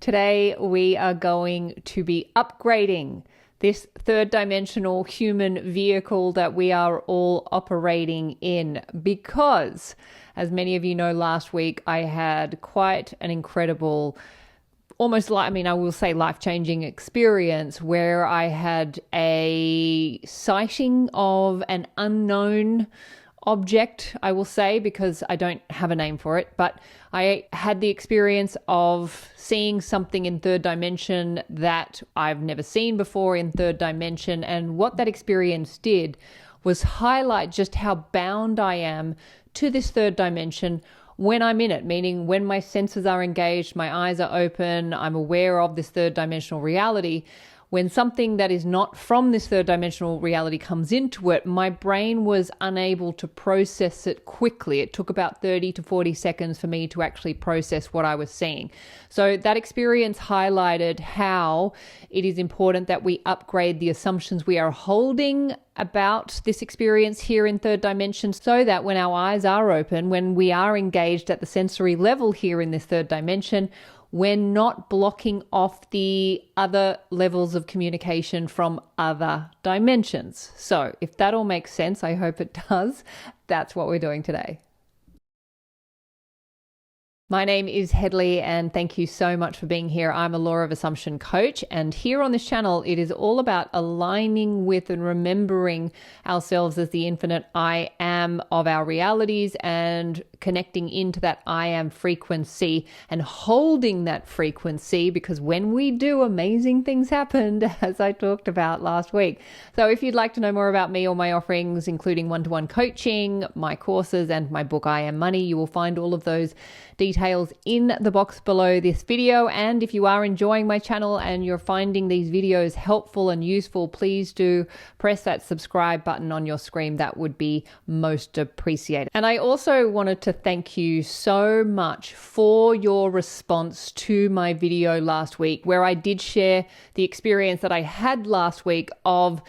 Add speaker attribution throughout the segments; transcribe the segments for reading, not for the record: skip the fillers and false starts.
Speaker 1: Today we are going to be upgrading this third dimensional human vehicle that we are all operating in because, as many of you know, last week I had quite an incredible, I will say life-changing experience where I had a sighting of an unknown object, I will say, because I don't have a name for it, but I had the experience of seeing something in third dimension that I've never seen before in third dimension. And what that experience did was highlight just how bound I am to this third dimension when I'm in it, meaning when my senses are engaged, my eyes are open, I'm aware of this third dimensional reality. When something that is not from this third dimensional reality comes into it, my brain was unable to process it quickly. It took about 30 to 40 seconds for me to actually process what I was seeing. So that experience highlighted how it is important that we upgrade the assumptions we are holding about this experience here in third dimension, so that when our eyes are open, when we are engaged at the sensory level here in this third dimension, we're not blocking off the other levels of communication from other dimensions. So if that all makes sense, I hope it does. That's what we're doing today. My name is Hedley, and thank you so much for being here. I'm a Law of Assumption coach, and here on this channel, it is all about aligning with and remembering ourselves as the infinite I am of our realities and connecting into that I am frequency and holding that frequency, because when we do, amazing things happen, as I talked about last week. So if you'd like to know more about me or my offerings, including one-to-one coaching, my courses, and my book, I Am Money, you will find all of those details in the box below this video. And if you are enjoying my channel and you're finding these videos helpful and useful, please do press that subscribe button on your screen. That would be most appreciated. And I also wanted to thank you so much for your response to my video last week, where I did share the experience that I had last week of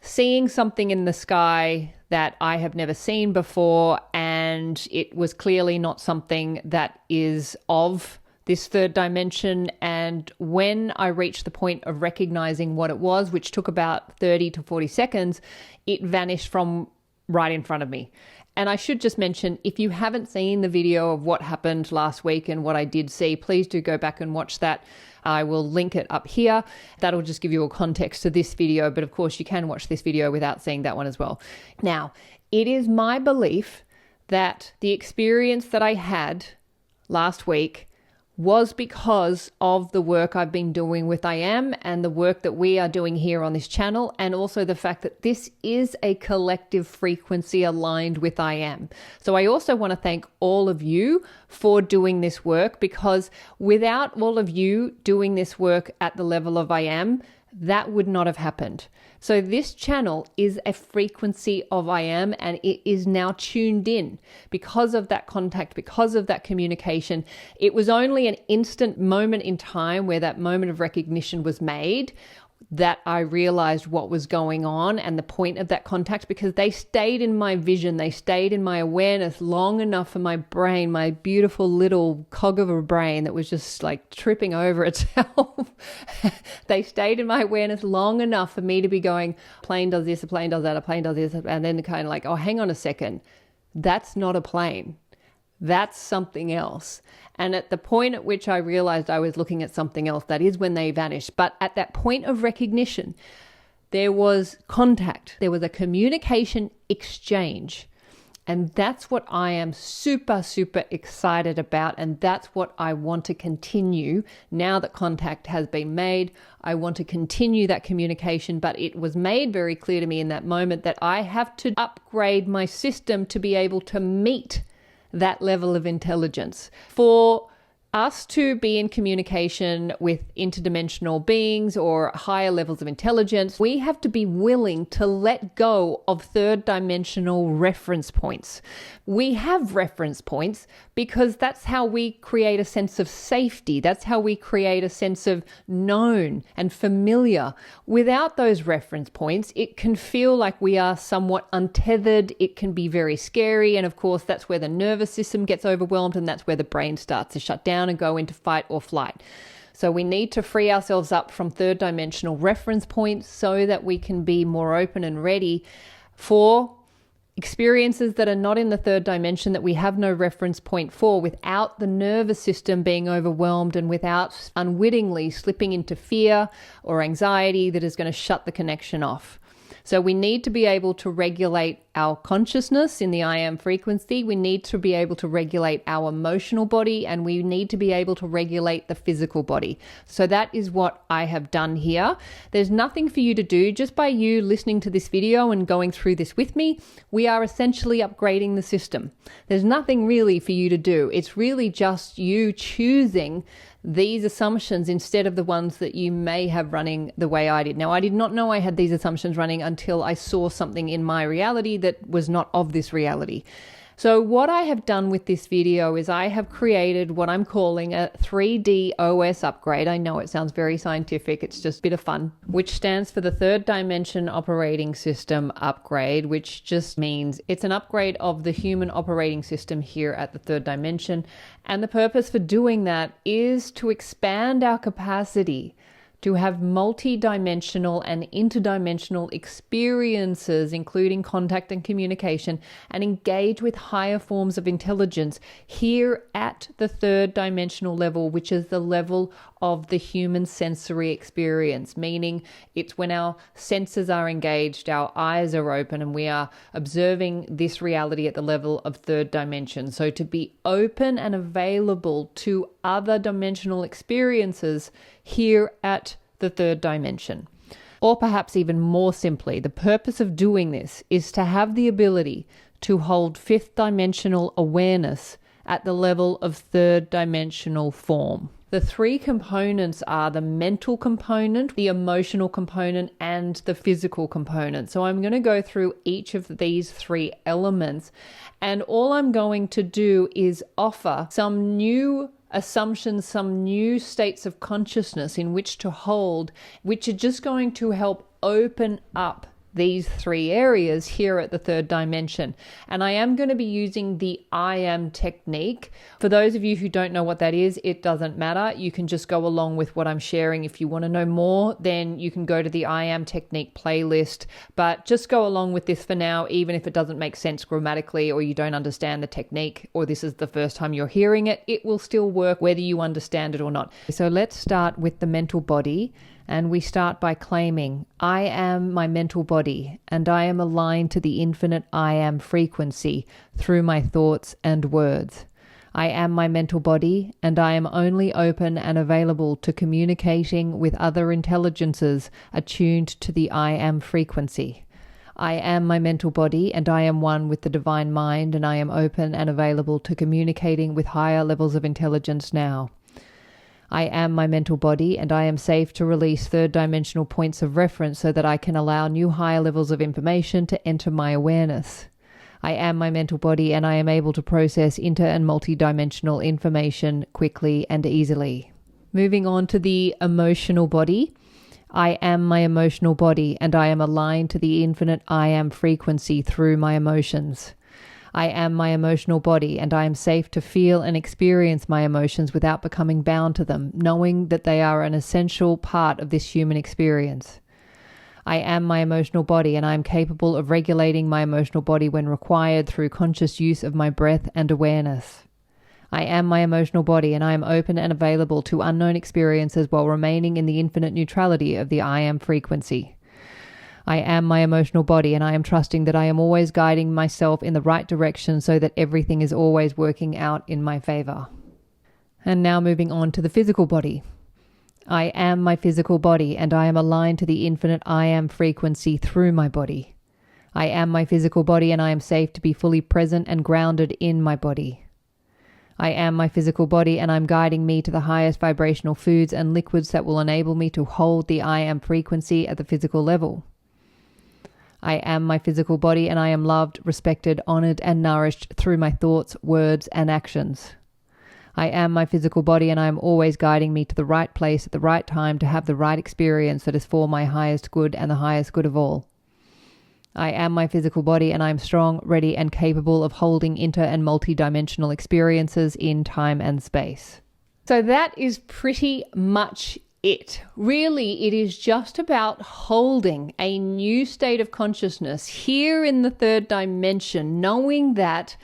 Speaker 1: seeing something in the sky that I have never seen before, and it was clearly not something that is of this third dimension. And when I reached the point of recognizing what it was, which took about 30 to 40 seconds, it vanished from right in front of me. And I should just mention, if you haven't seen the video of what happened last week and what I did see, please do go back and watch that. I will link it up here. That'll just give you a context to this video. But of course, you can watch this video without seeing that one as well. Now, it is my belief that the experience that I had last week was because of the work I've been doing with I Am and the work that we are doing here on this channel, and also the fact that this is a collective frequency aligned with I Am. So I also want to thank all of you for doing this work, because without all of you doing this work at the level of I Am, that would not have happened. So this channel is a frequency of I Am, and it is now tuned in because of that contact, because of that communication. It was only an instant moment in time where that moment of recognition was made that I realized what was going on and the point of that contact, because they stayed in my vision, they stayed in my awareness long enough for my brain, my beautiful little cog of a brain that was just like tripping over itself. They stayed in my awareness long enough for me to be going, a plane does this, a plane does that, a plane does this, and then kind of like, oh, hang on a second, that's not a plane. That's something else. And at the point at which I realized I was looking at something else, that is when they vanished. But at that point of recognition, there was contact. There was a communication exchange. And that's what I am super, super excited about. And that's what I want to continue now that contact has been made. I want to continue that communication, but it was made very clear to me in that moment that I have to upgrade my system to be able to meet that level of intelligence. For us to be in communication with interdimensional beings or higher levels of intelligence, we have to be willing to let go of third dimensional reference points. We have reference points because that's how we create a sense of safety. That's how we create a sense of known and familiar. Without those reference points, it can feel like we are somewhat untethered. It can be very scary. And of course, that's where the nervous system gets overwhelmed, and that's where the brain starts to shut down and go into fight or flight. So we need to free ourselves up from third dimensional reference points so that we can be more open and ready for experiences that are not in the third dimension, that we have no reference point for, without the nervous system being overwhelmed and without unwittingly slipping into fear or anxiety that is going to shut the connection off. So we need to be able to regulate our consciousness in the I am frequency. We need to be able to regulate our emotional body, and we need to be able to regulate the physical body. So that is what I have done here. There's nothing for you to do. Just by you listening to this video and going through this with me, we are essentially upgrading the system. There's nothing really for you to do. It's really just you choosing these assumptions instead of the ones that you may have running the way I did. Now, I did not know I had these assumptions running until I saw something in my reality that was not of this reality. So what I have done with this video is I have created what I'm calling a 3D OS upgrade. I know it sounds very scientific, it's just a bit of fun, which stands for the Third Dimension Operating System Upgrade, which just means it's an upgrade of the human operating system here at the third dimension. And the purpose for doing that is to expand our capacity to have multi-dimensional and interdimensional experiences, including contact and communication, and engage with higher forms of intelligence here at the third dimensional level, which is the level of the human sensory experience, meaning it's when our senses are engaged, our eyes are open, and we are observing this reality at the level of third dimension. So to be open and available to other dimensional experiences here at the third dimension. Or perhaps even more simply, the purpose of doing this is to have the ability to hold fifth dimensional awareness at the level of third dimensional form. The three components are the mental component, the emotional component, and the physical component. So I'm going to go through each of these three elements, and all I'm going to do is offer some new assumptions, some new states of consciousness in which to hold, which are just going to help open up these three areas here at the third dimension. And I am going to be using the I am technique. For those of you who don't know what that is, it doesn't matter. You can just go along with what I'm sharing. If you want to know more, then you can go to the I am technique playlist. But just go along with this for now, even if it doesn't make sense grammatically, or you don't understand the technique, or this is the first time you're hearing it, it will still work whether you understand it or not. So let's start with the mental body. And we start by claiming, I am my mental body, and I am aligned to the infinite I am frequency through my thoughts and words. I am my mental body, and I am only open and available to communicating with other intelligences attuned to the I am frequency. I am my mental body, and I am one with the divine mind, and I am open and available to communicating with higher levels of intelligence now. I am my mental body, and I am safe to release third dimensional points of reference so that I can allow new higher levels of information to enter my awareness. I am my mental body, and I am able to process inter and multi-dimensional information quickly and easily. Moving on to the emotional body. I am my emotional body, and I am aligned to the infinite I am frequency through my emotions. I am my emotional body, and I am safe to feel and experience my emotions without becoming bound to them, knowing that they are an essential part of this human experience. I am my emotional body, and I am capable of regulating my emotional body when required through conscious use of my breath and awareness. I am my emotional body, and I am open and available to unknown experiences while remaining in the infinite neutrality of the I am frequency. I am my emotional body, and I am trusting that I am always guiding myself in the right direction so that everything is always working out in my favor. And now moving on to the physical body. I am my physical body, and I am aligned to the infinite I am frequency through my body. I am my physical body, and I am safe to be fully present and grounded in my body. I am my physical body, and I'm guiding me to the highest vibrational foods and liquids that will enable me to hold the I am frequency at the physical level. I am my physical body, and I am loved, respected, honored, and nourished through my thoughts, words, and actions. I am my physical body, and I am always guiding me to the right place at the right time to have the right experience that is for my highest good and the highest good of all. I am my physical body, and I am strong, ready, and capable of holding inter and multi-dimensional experiences in time and space. So that is pretty much it. Really, it is just about holding a new state of consciousness here in the third dimension, knowing that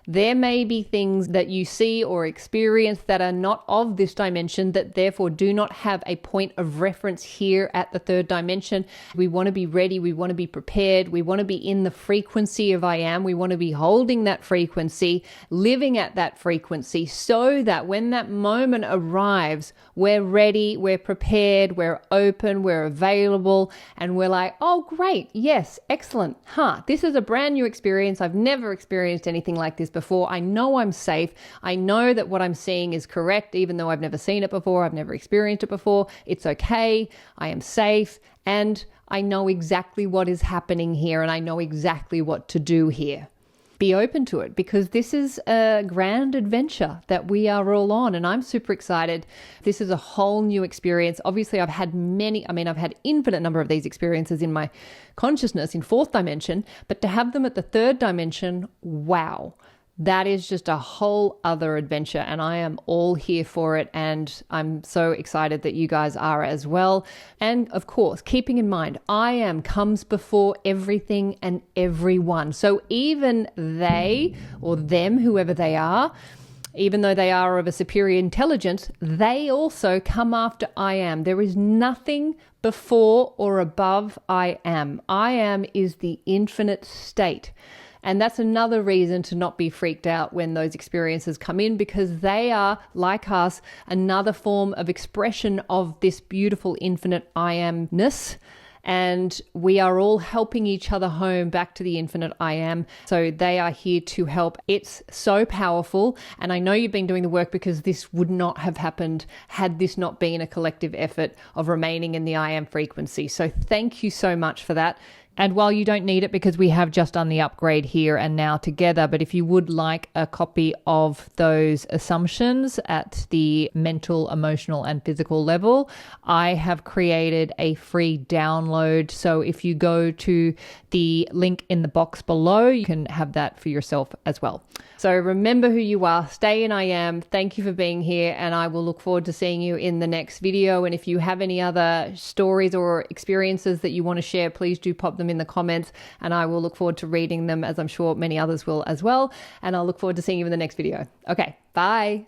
Speaker 1: there may be things that you see or experience that are not of this dimension, that therefore do not have a point of reference here at the third dimension. We want to be ready. We want to be prepared. We want to be in the frequency of I am. We want to be holding that frequency, living at that frequency, so that when that moment arrives, we're ready, we're prepared, we're open, we're available, and we're like, oh, great. Yes, excellent. This is a brand new experience. I've never experienced anything like this before. I know I'm safe. I know that what I'm seeing is correct, even though I've never seen it before. I've never experienced it before. It's okay. I am safe. And I know exactly what is happening here, and I know exactly what to do here. Be open to it, because this is a grand adventure that we are all on, and I'm super excited. This is a whole new experience. Obviously, I've had infinite number of these experiences in my consciousness in fourth dimension, but to have them at the third dimension, wow. That is just a whole other adventure, and I am all here for it, and I'm so excited that you guys are as well. And of course, keeping in mind, I am comes before everything and everyone. So even they or them, whoever they are, even though they are of a superior intelligence, they also come after I am. There is nothing before or above I am. I am is the infinite state. And that's another reason to not be freaked out when those experiences come in, because they are, like us, another form of expression of this beautiful infinite I amness. And we are all helping each other home back to the infinite I am. So they are here to help. It's so powerful. And I know you've been doing the work, because this would not have happened had this not been a collective effort of remaining in the I am frequency. So thank you so much for that. And while you don't need it, because we have just done the upgrade here and now together, but if you would like a copy of those assumptions at the mental, emotional, and physical level, I have created a free download. So if you go to the link in the box below, you can have that for yourself as well. So remember who you are, stay in I am. Thank you for being here, and I will look forward to seeing you in the next video. And if you have any other stories or experiences that you want to share, please do pop them in the comments, and I will look forward to reading them, as I'm sure many others will as well. And I'll look forward to seeing you in the next video. Okay, bye.